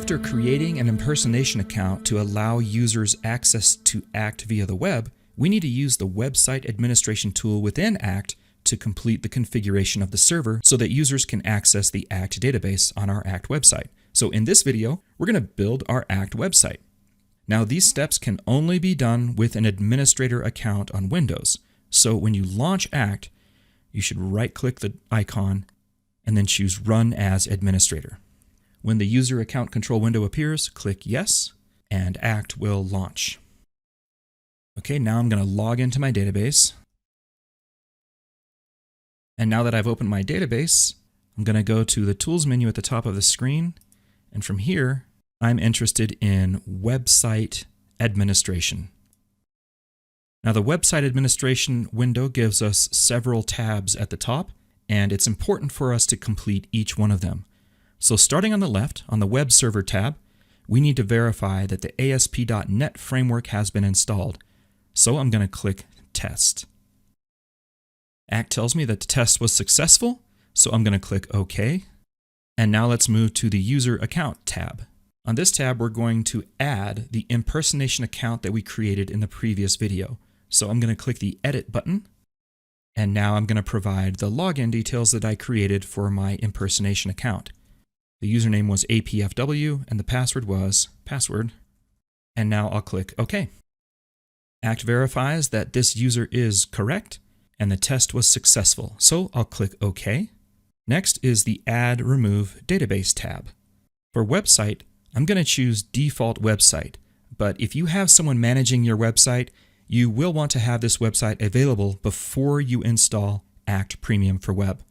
After creating an impersonation account to allow users access to ACT via the web, we need to use the website administration tool within ACT to complete the configuration of the server so that users can access the ACT database on our ACT website. So in this video, we're going to build our ACT website. Now these steps can only be done with an administrator account on Windows. So when you launch ACT, you should right-click the icon and then choose Run as Administrator. When the user account control window appears, click Yes, and ACT will launch. Okay, now I'm going to log into my database. And now that I've opened my database, I'm going to go to the Tools menu at the top of the screen. And from here, I'm interested in Website Administration. Now the Website Administration window gives us several tabs at the top, and it's important for us to complete each one of them. So starting on the left, on the Web Server tab, we need to verify that the ASP.NET framework has been installed. So I'm going to click Test. ACT tells me that the test was successful, so I'm going to click OK. And now let's move to the User Account tab. On this tab, we're going to add the impersonation account that we created in the previous video. So I'm going to click the Edit button, and now I'm going to provide the login details that I created for my impersonation account. The username was APFW, and the password was password. And now I'll click OK. ACT verifies that this user is correct, and the test was successful, so I'll click OK. Next is the Add Remove Database tab. For Website, I'm going to choose Default Website, but if you have someone managing your website, you will want to have this website available before you install ACT Premium for Web.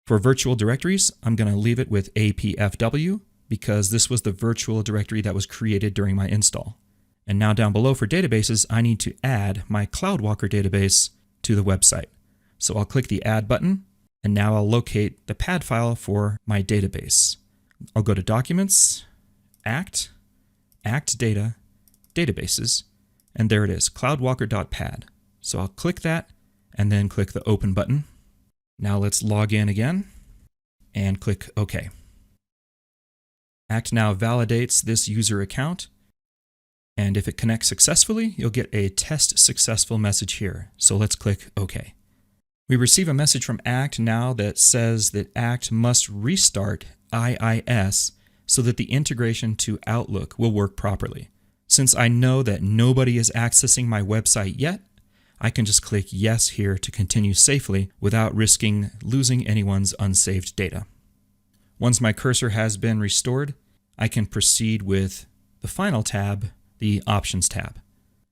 For virtual directories, I'm going to leave it with APFW because this was the virtual directory that was created during my install. And now down below for databases, I need to add my CloudWalker database to the website. So I'll click the Add button, and now I'll locate the PAD file for my database. I'll go to Documents, ACT, ACT Data, Databases, and there it is, cloudwalker.pad. So I'll click that and then click the Open button. Now let's log in again and click OK. ACT now validates this user account, and if it connects successfully, you'll get a Test Successful message here. So let's click OK. We receive a message from ACT now that says that ACT must restart IIS so that the integration to Outlook will work properly. Since I know that nobody is accessing my website yet, I can just click Yes here to continue safely without risking losing anyone's unsaved data. Once my cursor has been restored, I can proceed with the final tab, the Options tab.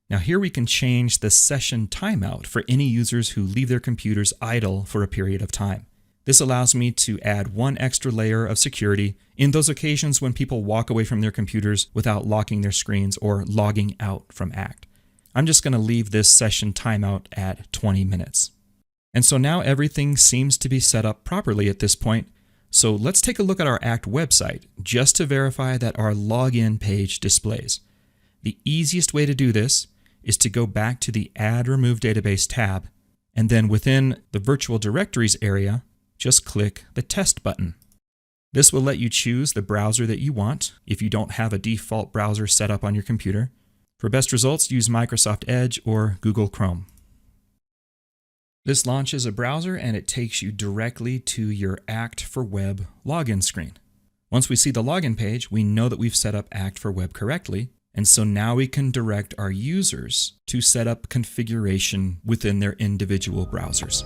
Now here we can change the session timeout for any users who leave their computers idle for a period of time. This allows me to add one extra layer of security in those occasions when people walk away from their computers without locking their screens or logging out from ACT. I'm just going to leave this session timeout at 20 minutes. And so now everything seems to be set up properly at this point. So let's take a look at our ACT website just to verify that our login page displays. The easiest way to do this is to go back to the Add Remove Database tab, and then within the Virtual Directories area, just click the Test button. This will let you choose the browser that you want if you don't have a default browser set up on your computer. For best results, use Microsoft Edge or Google Chrome. This launches a browser and it takes you directly to your ACT for Web login screen. Once we see the login page, we know that we've set up ACT for Web correctly, and so now we can direct our users to set up configuration within their individual browsers.